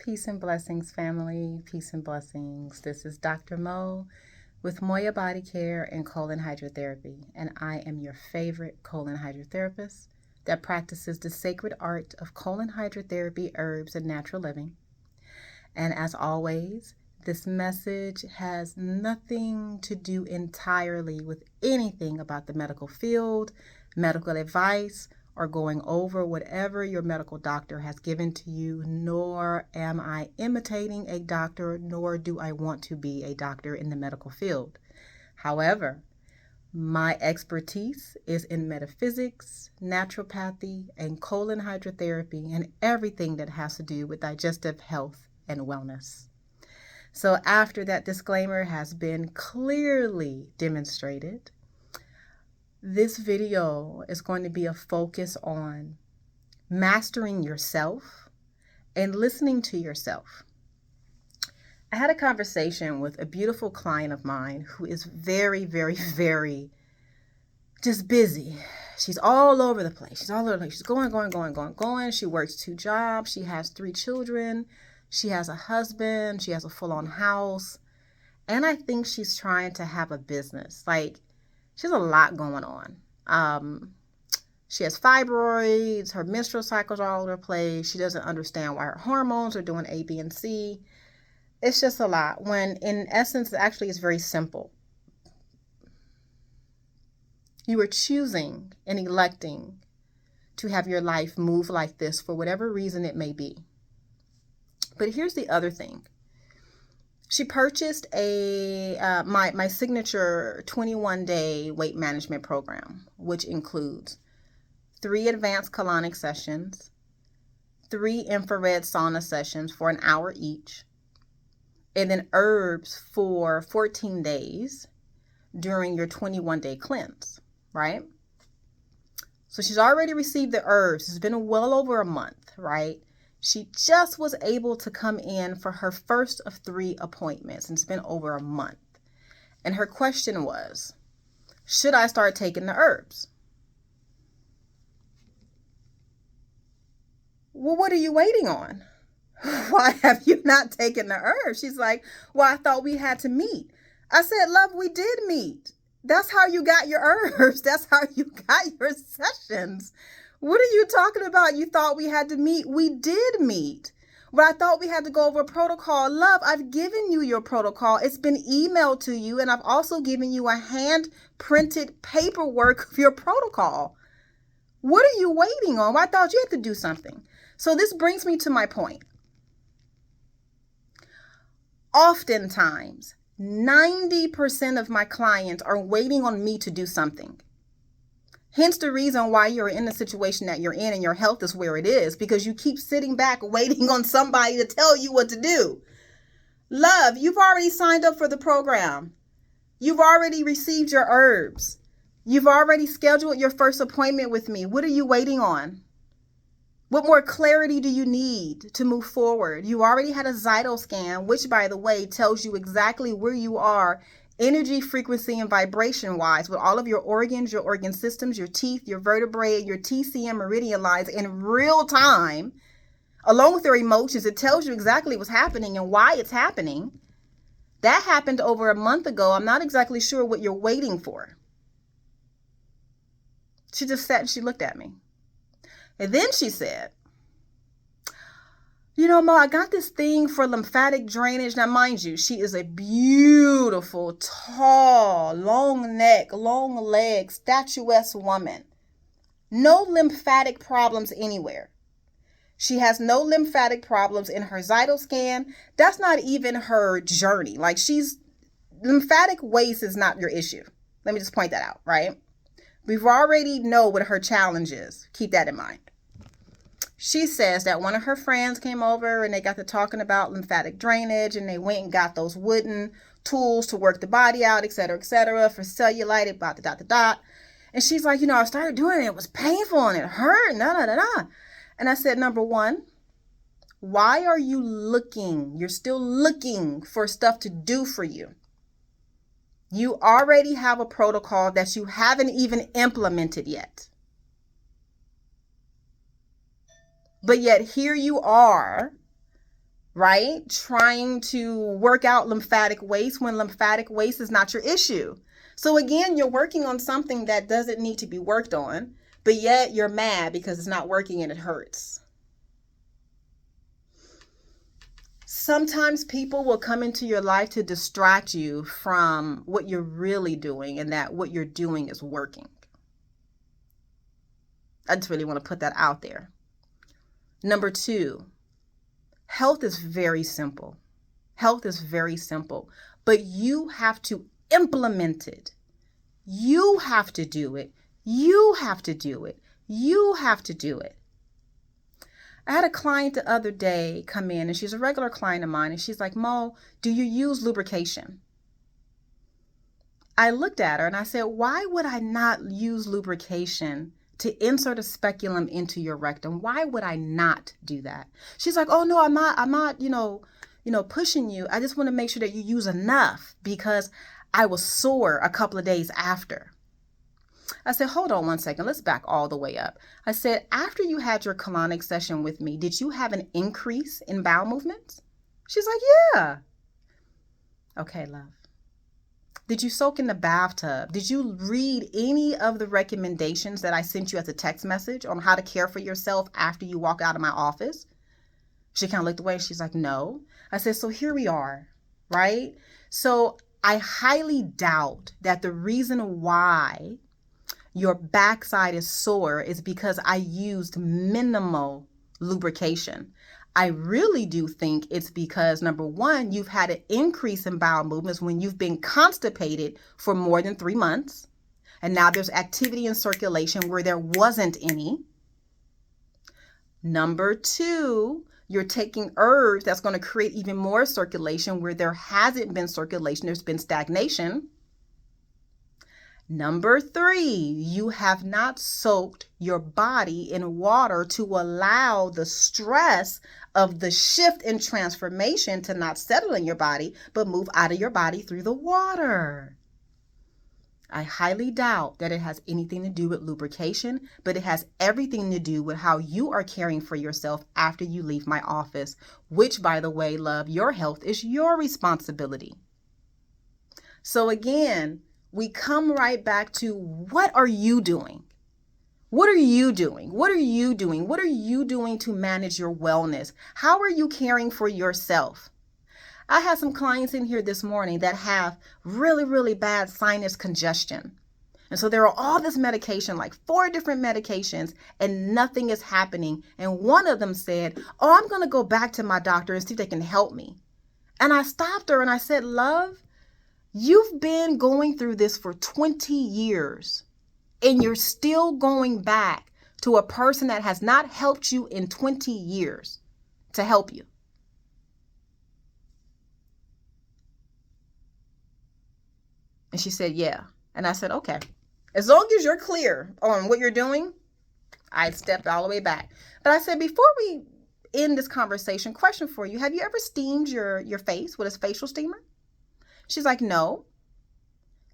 Peace and blessings, family. Peace and blessings. This is Dr. Mo with Moya Body Care and Colon Hydrotherapy, and I am your favorite colon hydrotherapist that practices the sacred art of colon hydrotherapy, herbs, and natural living. And as always, this message has nothing to do entirely with anything about the medical field, medical advice, or going over whatever your medical doctor has given to you, nor am I imitating a doctor, nor do I want to be a doctor in the medical field. However, my expertise is in metaphysics, naturopathy, and colon hydrotherapy, and everything that has to do with digestive health and wellness. So after that disclaimer has been clearly demonstrated, this video is going to be a focus on mastering yourself and listening to yourself. I had a conversation with a beautiful client of mine who is very, very, very just busy. She's all over the place. She's all over the place. She's going. She works 2 jobs. She has 3 children. She has a husband. She has a full-on house. And I think she's trying to have a business. She has a lot going on. She has fibroids. Her menstrual cycles are all over the place. She doesn't understand why her hormones are doing A, B, and C. It's just a lot. When in essence, actually, it's very simple. You are choosing and electing to have your life move like this for whatever reason it may be. But here's the other thing. She purchased my signature 21-day weight management program, which includes 3 advanced colonic sessions, 3 infrared sauna sessions for an hour each, and then herbs for 14 days during your 21-day cleanse, right? So she's already received the herbs. It's been well over a month, right? She just was able to come in for her first of 3 appointments, and it's been over a month. And her question was, should I start taking the herbs? Well, what are you waiting on? Why have you not taken the herbs? She's like, well, I thought we had to meet. I said, love, we did meet. That's how you got your herbs. That's how you got your sessions. What are you talking about? You thought we had to meet? We did meet. But I thought we had to go over a protocol. Love, I've given you your protocol. It's been emailed to you, and I've also given you a hand-printed paperwork of your protocol. What are you waiting on? Well, I thought you had to do something. So this brings me to my point. Oftentimes, 90% of my clients are waiting on me to do something. Hence the reason why you're in the situation that you're in and your health is where it is, because you keep sitting back waiting on somebody to tell you what to do. Love, you've already signed up for the program. You've already received your herbs. You've already scheduled your first appointment with me. What are you waiting on? What more clarity do you need to move forward? You already had a Zyto scan, which, by the way, tells you exactly where you are energy, frequency, and vibration wise with all of your organs, your organ systems, your teeth, your vertebrae, your TCM meridian lines in real time, along with your emotions. It tells you exactly what's happening and why it's happening. That happened over a month ago. I'm not exactly sure what you're waiting for. She just sat and she looked at me. And then she said, you know, Mo, I got this thing for lymphatic drainage. Now, mind you, she is a beautiful, tall, long neck, long legs, statuesque woman. No lymphatic problems anywhere. She has no lymphatic problems in her Zyto scan. That's not even her journey. Lymphatic waste is not your issue. Let me just point that out, right? We've already know what her challenge is. Keep that in mind. She says that one of her friends came over and they got to talking about lymphatic drainage, and they went and got those wooden tools to work the body out, et cetera, for cellulite, And she's like, I started doing it. It was painful and it hurt. And I said, number one, why are you looking? You're still looking for stuff to do for you. You already have a protocol that you haven't even implemented yet. But yet here you are right? Trying to work out lymphatic waste when lymphatic waste is not your issue. So again, you're working on something that doesn't need to be worked on, but yet you're mad because it's not working and it hurts. Sometimes people will come into your life to distract you from what you're really doing, and that what you're doing is working. I just really want to put that out there. Number 2, health is very simple. Health is very simple, but you have to implement it. You have to do it. You have to do it. You have to do it. I had a client the other day come in, and she's a regular client of mine, and she's like, Mo, do you use lubrication? I looked at her and I said, why would I not use lubrication to insert a speculum into your rectum? Why would I not do that? She's like, oh no, I'm not, pushing you. I just want to make sure that you use enough because I was sore a couple of days after. I said, hold on one second. Let's back all the way up. I said, after you had your colonic session with me, did you have an increase in bowel movements? She's like, yeah. Okay, love. Did you soak in the bathtub? Did you read any of the recommendations that I sent you as a text message on how to care for yourself after you walk out of my office? She kind of looked away. She's like, no. I said, so here we are, right? So I highly doubt that the reason why your backside is sore is because I used minimal lubrication. I really do think it's because, number 1, you've had an increase in bowel movements when you've been constipated for more than 3 months. And now there's activity in circulation where there wasn't any. Number 2, you're taking herbs that's going to create even more circulation where there hasn't been circulation. There's been stagnation. Number 3, you have not soaked your body in water to allow the stress of the shift and transformation to not settle in your body, but move out of your body through the water. I highly doubt that it has anything to do with lubrication, but it has everything to do with how you are caring for yourself after you leave my office, which, by the way, love, your health is your responsibility. So again, we come right back to, what are you doing? What are you doing? What are you doing? What are you doing to manage your wellness? How are you caring for yourself? I had some clients in here this morning that have really, really bad sinus congestion. And so there are all this medication, like 4 different medications, and nothing is happening. And one of them said, oh, I'm going to go back to my doctor and see if they can help me. And I stopped her and I said, love, you've been going through this for 20 years and you're still going back to a person that has not helped you in 20 years to help you. And she said, yeah. And I said, okay, as long as you're clear on what you're doing, I stepped all the way back. But I said, before we end this conversation, question for you. Have you ever steamed your face with a facial steamer? She's like, no.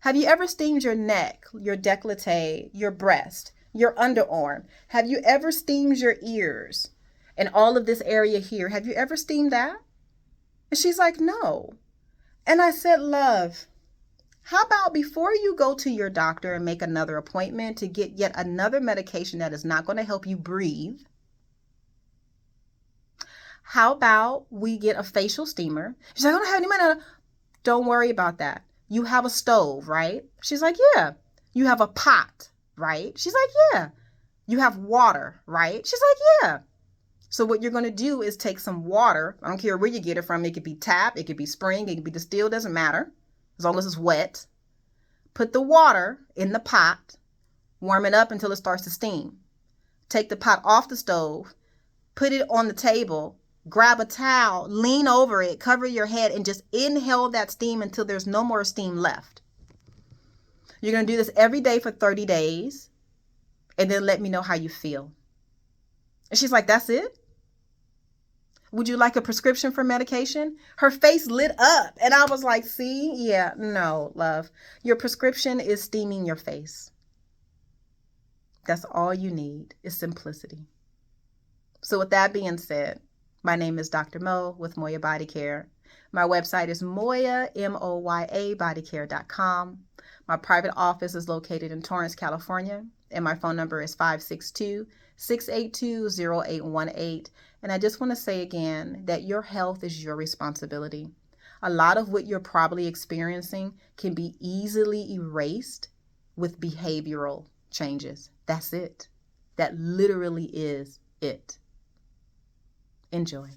Have you ever steamed your neck, your décolleté, your breast, your underarm? Have you ever steamed your ears and all of this area here? Have you ever steamed that? And she's like, no. And I said, love, how about before you go to your doctor and make another appointment to get yet another medication that is not going to help you breathe, how about we get a facial steamer? She's like, I don't have any money. Don't worry about that. You have a stove, right? She's like, yeah. You have a pot, right? She's like, yeah. You have water, right? She's like, yeah. So what you're going to do is take some water. I don't care where you get it from. It could be tap, it could be spring, it could be distilled, doesn't matter. As long as it's wet. Put the water in the pot, warm it up until it starts to steam. Take the pot off the stove, put it on the table, grab a towel, lean over it, cover your head, and just inhale that steam until there's no more steam left. You're going to do this every day for 30 days, and then let me know how you feel. And she's like, that's it? Would you like a prescription for medication? Her face lit up, and I was like, see? Yeah, no, love. Your prescription is steaming your face. That's all you need is simplicity. So with that being said, My name is Dr. Mo with Moya Body Care. My website is Moya, M-O-Y-A, bodycare.com. My private office is located in Torrance, California, and my phone number is 562-682-0818. And I just want to say again that your health is your responsibility. A lot of what you're probably experiencing can be easily erased with behavioral changes. That's it. That literally is it. Enjoy.